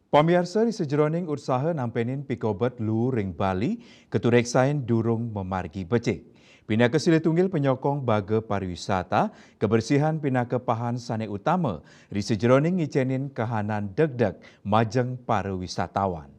Pemirsa di sejeroning usaha nampenin pikobet lu ring Bali, ketureksain durung memargi becik. Pinaka sila tunggil penyokong baga pariwisata, kebersihan pinaka pahan sane utama, di sejeroning ngicenin kahanan deg-deg majeng para wisatawan.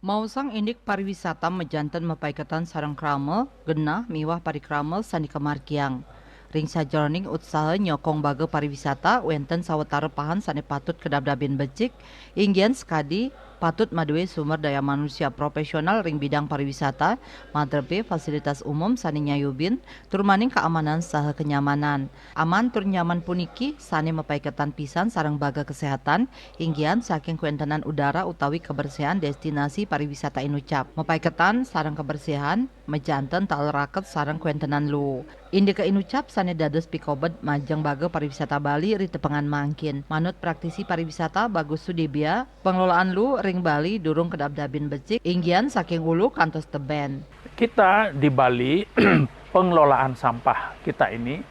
Mausang indik pariwisata mejantan mepaikatan sarang kramel, genah miwah parikramel sani kemarkiang. Ring sajroning usaha nyokong baga pariwisata wenten sawetara pahan sane patut kedabdabin becik, inggian sekadi patut madue sumber daya manusia profesional ring bidang pariwisata, madrebe fasilitas umum sani nyayubin, turmaning keamanan saha kenyamanan. Aman tur nyaman puniki sane mepaikatan pisan sarang baga kesehatan, inggian saking kuentenan udara utawi kebersihan destinasi pariwisata inucap. Mepaiketan sarang kebersihan, mejanten taleraket sarang kuentenan lu. Indika inucap sane dados pikobet majeng baga pariwisata Bali ri tepengan mangkin. Manut praktisi pariwisata Bagus Sudibya, pengelolaan lu ring Bali durung kedabdabin becik, inggian saking ulu kantos teben. Kita di Bali, pengelolaan sampah kita ini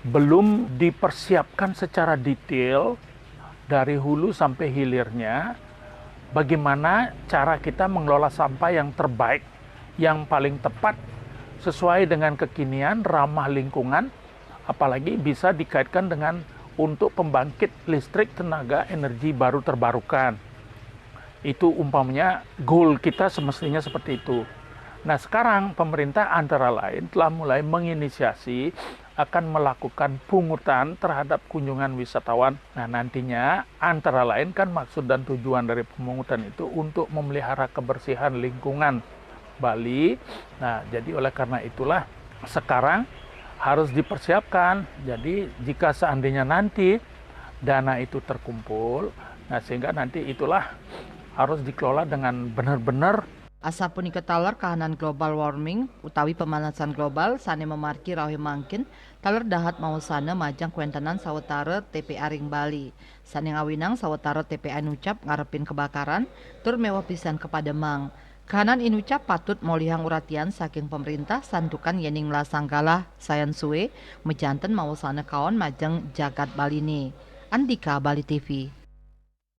belum dipersiapkan secara detail dari hulu sampai hilirnya, bagaimana cara kita mengelola sampah yang terbaik, yang paling tepat, sesuai dengan kekinian, ramah lingkungan, apalagi bisa dikaitkan dengan untuk pembangkit listrik tenaga energi baru terbarukan. Itu umpamanya goal kita semestinya seperti itu. Nah sekarang pemerintah antara lain telah mulai menginisiasi akan melakukan pungutan terhadap kunjungan wisatawan. Nah nantinya antara lain kan maksud dan tujuan dari pemungutan itu untuk memelihara kebersihan lingkungan Bali. Nah jadi oleh karena itulah sekarang harus dipersiapkan. Jadi jika seandainya nanti dana itu terkumpul, nah sehingga nanti itulah harus dikelola dengan benar-benar. Asa punika taler kahanan global warming utawi pemanasan global sane memarki rawi mangkin taler dahat mausana majang kuentenan sawetara TPA ring Bali. Sane ngawinang sawetara TPA nucap ngarepin kebakaran tur mewah pisan kepada mang. Kahanan inucap patut molihang uratian saking pemerintah santukan yening melasanggalah sayan suwe mejanten mausana kaon majeng jagat Bali ni. Andika Bali TV.